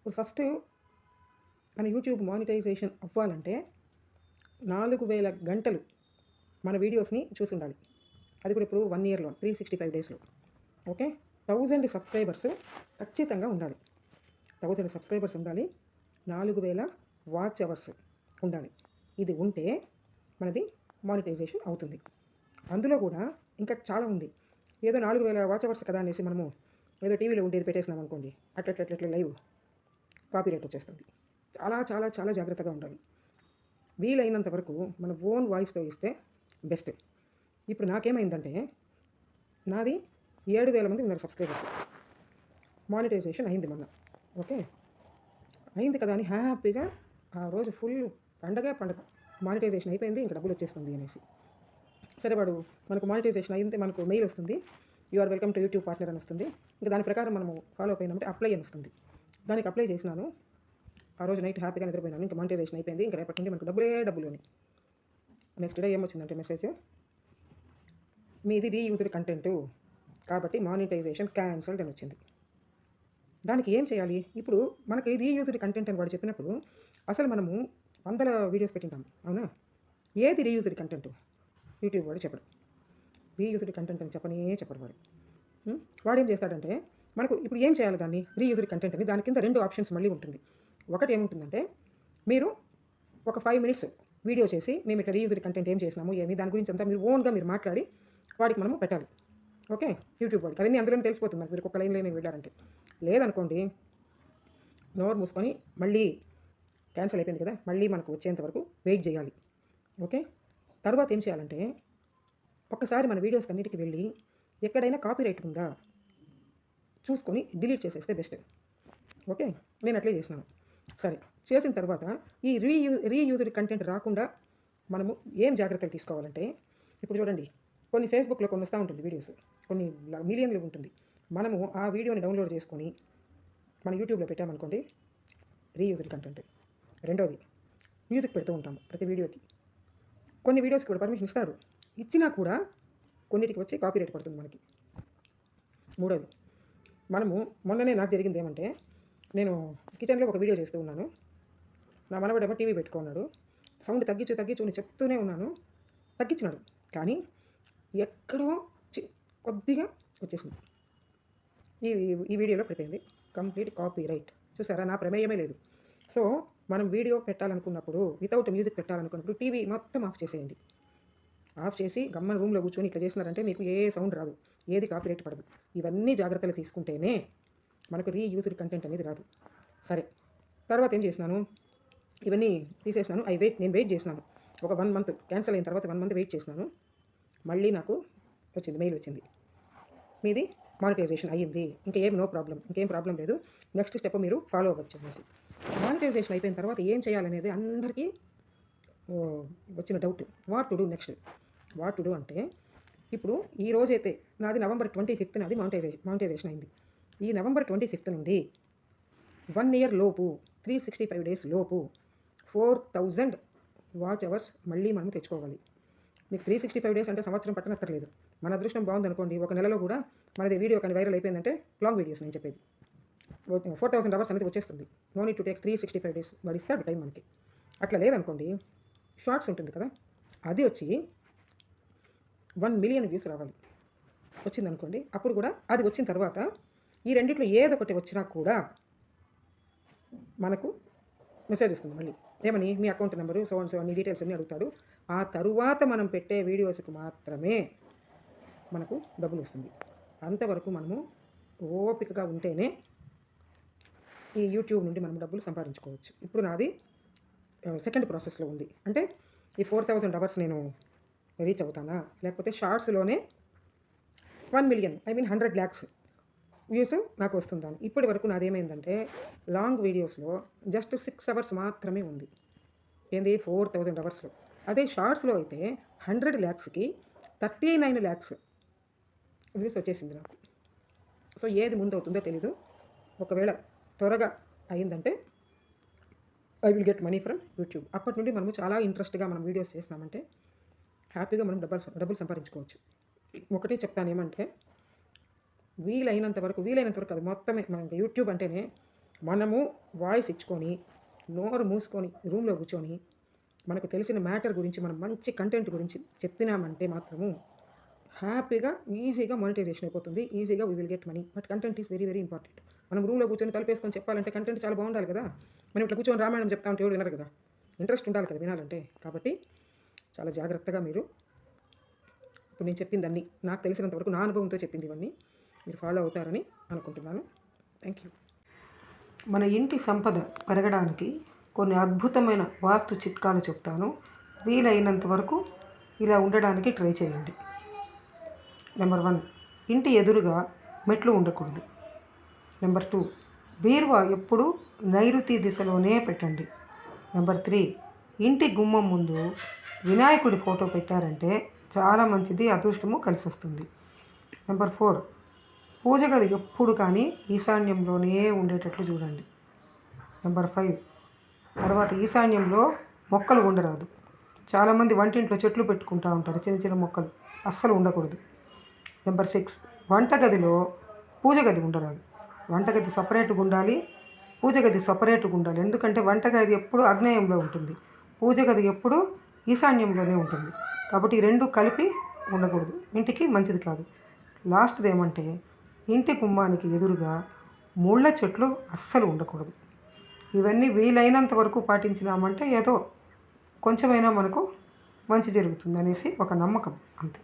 ఇప్పుడు ఫస్ట్ మన YouTube monetisation అవ్వాలంటే 4000 గంటలు మన వీడియోస్ని చూసి ఉండాలి. అది కూడా ఇప్పుడు 1 ఇయర్లో 365 డేస్లో. ఓకే, 1000 సబ్స్క్రైబర్స్ ఖచ్చితంగా ఉండాలి. 1000 సబ్స్క్రైబర్స్ ఉండాలి, 4000 వాచ్ అవర్స్ ఉండాలి. ఇది ఉంటే మనది మానిటైజేషన్ అవుతుంది. అందులో కూడా ఇంకా చాలా ఉంది. ఏదో 4000 వాచ్ అవర్స్ కదా అనేసి మనము ఏదో టీవీలో ఉండేది పెట్టేసినాం అనుకోండి, అట్లా లైవ్ కాపీరైట్ వచ్చేస్తుంది. చాలా చాలా చాలా జాగ్రత్తగా ఉండాలి. వీలైనంత వరకు మన ఓన్ వాయిస్తో ఇస్తే బెస్ట్. ఇప్పుడు నాకేమైందంటే నాది 7000 మంది ఉన్నారు సబ్స్క్రైబర్స్. మానిటైజేషన్ అయింది మొన్న. ఓకే, అయింది కదా అని హ్యాపీగా ఆ రోజు ఫుల్ పండగ. మానిటైజేషన్ అయిపోయింది, ఇంకా డబ్బులు వచ్చేస్తుంది అనేసి. సరే, వాడు మనకు మానిటైజేషన్ అయింది, మనకు మెయిల్ వస్తుంది, you are welcome to YouTube partner అని వస్తుంది. ఇంకా దాని ప్రకారం మనము ఫాలో అయిపోయినామంటే అప్లై అని వస్తుంది. దానికి అప్లై చేసినాను. ఆ రోజు నైట్ హ్యాపీగా నిద్రపోయినాను. ఇంకా మానిటైజేషన్ అయిపోయింది, ఇంకా రేపటి నుండి మనకు డబ్బులు అని. నెక్స్ట్ డే ఏమొచ్చిందంటే మెసేజ్, మీది రీయూజ్డ్ కంటెంట్ కాబట్టి మానిటైజేషన్ క్యాన్సల్డ్ అని వచ్చింది. దానికి ఏం చేయాలి? ఇప్పుడు మనకి రీయూజ్డ్ కంటెంట్ అని వాడు చెప్పినప్పుడు అసలు మనము 100 వీడియోస్ పెట్టింటాం, అవునా? ఏది రీయూజ్డ్ కంటెంట్? యూట్యూబ్ వాడు చెప్పడు. రీయూజ్డ్ కంటెంట్ అని చెప్పడు వాడు. వాడు ఏం చేస్తాడంటే మనకు ఇప్పుడు ఏం చేయాలి దాన్ని రీయూజ్డ్ కంటెంట్ అని? దాని కింద 2 ఆప్షన్స్ మళ్ళీ ఉంటుంది. ఒకటి ఏముంటుందంటే మీరు ఒక 5 మినిట్స్ వీడియో చేసి మేము ఇట్లా రీయూజ్డ్ కంటెంట్ ఏం చేసినాము ఏమి దాని గురించి అంతా మీరు ఓన్గా మీరు మాట్లాడి వాడికి మనము పెట్టాలి. ఓకే, యూట్యూబ్ వాడికి అవన్నీ అందులోనే తెలిసిపోతుంది మనకి. మీరు ఒక లైన్లో వెళ్ళారంటే. లేదనుకోండి, నోరు మూసుకొని మళ్ళీ క్యాన్సిల్ అయిపోయింది కదా, మళ్ళీ మనకు వచ్చేంత వరకు వెయిట్ చేయాలి. ఓకే, తర్వాత ఏం చేయాలంటే ఒక్కసారి మన వీడియోస్ అన్నిటికి వెళ్ళి ఎక్కడైనా కాపీరైట్ ఉందా చూసుకొని డిలీట్ చేసేస్తే బెస్ట్. ఓకే, నేను అట్లే చేసినాను. సరే, చేసిన తర్వాత ఈ రీయూజ్డ్ కంటెంట్ రాకుండా మనము ఏం జాగ్రత్తలు తీసుకోవాలంటే, ఇప్పుడు చూడండి, కొన్ని ఫేస్బుక్లో కొన్ని వస్తూ ఉంటుంది వీడియోస్, కొన్ని మిలియన్లు ఉంటుంది. మనము ఆ వీడియోని డౌన్లోడ్ చేసుకొని మన యూట్యూబ్లో పెట్టామనుకోండి, రీయూజ్డ్ కంటెంట్. రెండోది, మ్యూజిక్ పెడుతూ ఉంటాము ప్రతి వీడియోకి. కొన్ని వీడియోస్కి కూడా పర్మిషన్ ఇస్తాడు, ఇచ్చినా కూడా కొన్నిటికి వచ్చి కాపీరైట్ పడుతుంది మనకి. మూడోది, మనము మొన్ననే నాకు జరిగింది ఏమంటే, నేను కిచెన్లో ఒక వీడియో చేస్తూ ఉన్నాను. నా మనవడేమో టీవీ పెట్టుకున్నాడు. సౌండ్ తగ్గించు నేను చెప్తూనే ఉన్నాను, తగ్గించినాడు. కానీ ఎక్కడో కొద్దిగా వచ్చేసింది. ఈ వీడియోలో పడిపోయింది కంప్లీట్ కాపీరైట్. చూసారా, నా ప్రమేయమే లేదు. సో మనం వీడియో పెట్టాలనుకున్నప్పుడు, వితౌట్ మ్యూజిక్ పెట్టాలనుకున్నప్పుడు టీవీ మొత్తం ఆఫ్ చేసేయండి. ఆఫ్ చేసి గమ్మన రూమ్లో కూర్చొని ఇట్లా చేసినారంటే మీకు ఏ సౌండ్ రాదు, ఏది కాపీరైట్ పడదు. ఇవన్నీ జాగ్రత్తలు తీసుకుంటేనే మనకు రీయూజ్డ్ కంటెంట్ అనేది రాదు. సరే, తర్వాత ఏం చేసినాను, ఇవన్నీ తీసేసినాను. నేను వెయిట్ చేసినాను ఒక 1 మంత్. క్యాన్సిల్ అయిన తర్వాత 1 మంత్ వెయిట్ చేసినాను. మళ్ళీ నాకు వచ్చింది, మెయిల్ వచ్చింది, మీది మానిటైజేషన్ అయ్యింది, ఇంకేం నో ప్రాబ్లం, ఇంకేం ప్రాబ్లం లేదు, నెక్స్ట్ స్టెప్ మీరు ఫాలో అవ్వచ్చు అనేసి. మానిటైజేషన్ అయిపోయిన తర్వాత ఏం చేయాలనేది అందరికీ వచ్చిన doubt. What to do next? What to do అంటే, ఇప్పుడు ఈ రోజైతే నాది November 25th నాది మానిటైజేషన్ అయింది. ఈ November 25th నుండి 1 ఇయర్ లోపు 365 డేస్ లోపు 4000 వాచ్ అవర్స్ మళ్ళీ మనం తెచ్చుకోవాలి. మీకు 365 డేస్ అంటే సంవత్సరం పట్టనక్కర్లేదు. మన అదృష్టం బాగుందనుకోండి, ఒక నెలలో కూడా మనది వీడియో కానీ వైరల్ అయిపోయిందంటే, లాంగ్ వీడియోస్ నేను చెప్పేది, 4000 అవర్స్ అనేది వచ్చేస్తుంది. No need to take 365 days, వాడు ఇస్తాడు టైం మనకి. అట్లా లేదనుకోండి, షార్ట్స్ ఉంటుంది కదా, అది వచ్చి 1 మిలియన్ వ్యూస్ రావాలి. వచ్చిందనుకోండి, అప్పుడు కూడా అది వచ్చిన తర్వాత ఈ రెండిట్లో ఏదొకటి వచ్చినా కూడా మనకు మెసేజ్ వస్తుంది మళ్ళీ. ఏమని? మీ అకౌంట్ నెంబరు సో అన్ని డీటెయిల్స్ అన్నీ అడుగుతాడు. ఆ తరువాత మనం పెట్టే వీడియోస్కి మాత్రమే మనకు డబ్బులు వస్తుంది. అంతవరకు మనము ఓపికగా ఉంటేనే ఈ యూట్యూబ్ నుండి మనం డబ్బులు సంపాదించుకోవచ్చు. ఇప్పుడు నాది సెకండ్ ప్రాసెస్లో ఉంది. అంటే ఈ 4000 అవర్స్ నేను రీచ్ అవుతానా, లేకపోతే షార్ట్స్లోనే 1 మిలియన్ 100 lakhs వ్యూస్ నాకు వస్తుందని. ఇప్పటి వరకు నాదేమైందంటే, లాంగ్ వీడియోస్లో జస్ట్ 6 అవర్స్ మాత్రమే ఉంది. ఏంది? 4000 అవర్స్లో. అదే షార్ట్స్లో అయితే 100 lakhsకి 39 lakhs వ్యూస్ వచ్చేసింది నాకు. సో ఏది ముందు అవుతుందో తెలీదు. ఒకవేళ త్వరగా అయిందంటే I will get money from YouTube. అప్పటి నుండి మనము చాలా ఇంట్రెస్ట్గా మనం వీడియోస్ చేసినామంటే హ్యాపీగా మనం డబ్బులు సంపాదించుకోవచ్చు. ఒకటే చెప్తాను ఏమంటే, వీలైనంత వరకు అది మొత్తమే మనకి యూట్యూబ్ అంటేనే మనము వాయిస్ ఇచ్చుకొని నోరు మూసుకొని రూమ్లో కూర్చొని మనకు తెలిసిన మ్యాటర్ గురించి మనం మంచి కంటెంట్ గురించి చెప్పినామంటే మాత్రము హ్యాపీగా ఈజీగా మానిటైజేషన్ అయిపోతుంది. ఈజీగా we will get money. But content is very very important. మనం రూమ్లో కూర్చొని తలపేసుకొని చెప్పాలంటే కంటెంట్ చాలా బాగుండాలి కదా. మనం ఇట్లా కూర్చొని రామాయణం చెప్తా ఉంటే ఎవరు వినరు కదా. ఇంట్రెస్ట్ ఉండాలి కదా వినాలంటే. కాబట్టి చాలా జాగ్రత్తగా మీరు ఇప్పుడు నేను చెప్పిందన్నీ నాకు తెలిసినంత వరకు నా అనుభవంతో చెప్పింది ఇవన్నీ మీరు ఫాలో అవుతారని అనుకుంటున్నాను. Thank you. మన ఇంటి సంపద పెరగడానికి కొన్ని అద్భుతమైన వాస్తు చిట్కాలు చెప్తాను. వీలైనంత వరకు ఇలా ఉండడానికి ట్రై చేయండి. నెంబర్ 1, ఇంటి ఎదురుగా మెట్లు ఉండకూడదు. నెంబర్ 2, బీరువా ఎప్పుడు నైరుతి దిశలోనే పెట్టండి. నెంబర్ 3, ఇంటి గుమ్మం ముందు వినాయకుడి ఫోటో పెట్టారంటే చాలా మంచిది, అదృష్టము కలిసి వస్తుంది. నెంబర్ 4, పూజ గది ఎప్పుడు కానీ ఈశాన్యంలోనే ఉండేటట్లు చూడండి. నెంబర్ 5, తర్వాత ఈశాన్యంలో మొక్కలు ఉండరాదు. చాలామంది వంటింట్లో చెట్లు పెట్టుకుంటూ ఉంటారు, చిన్న చిన్న మొక్కలు అస్సలు ఉండకూడదు. నెంబర్ 6, వంటగదిలో పూజ గది ఉండరాదు. వంటగది సపరేట్గా ఉండాలి, పూజ గది సపరేట్గా ఉండాలి. ఎందుకంటే వంటగది ఎప్పుడు ఆగ్నేయంలో ఉంటుంది, పూజ గది ఎప్పుడు ఈశాన్యంలోనే ఉంటుంది. కాబట్టి ఈ రెండు కలిపి ఉండకూడదు, ఇంటికి మంచిది కాదు. లాస్ట్ది ఏమంటే ఇంటి గుమ్మానికి ఎదురుగా ముళ్ళ చెట్లు అస్సలు ఉండకూడదు. ఇవన్నీ వీలైనంత వరకు పాటించినామంటే ఏదో కొంచెమైనా మనకు మంచి జరుగుతుంది అనేసి ఒక నమ్మకం అంతే.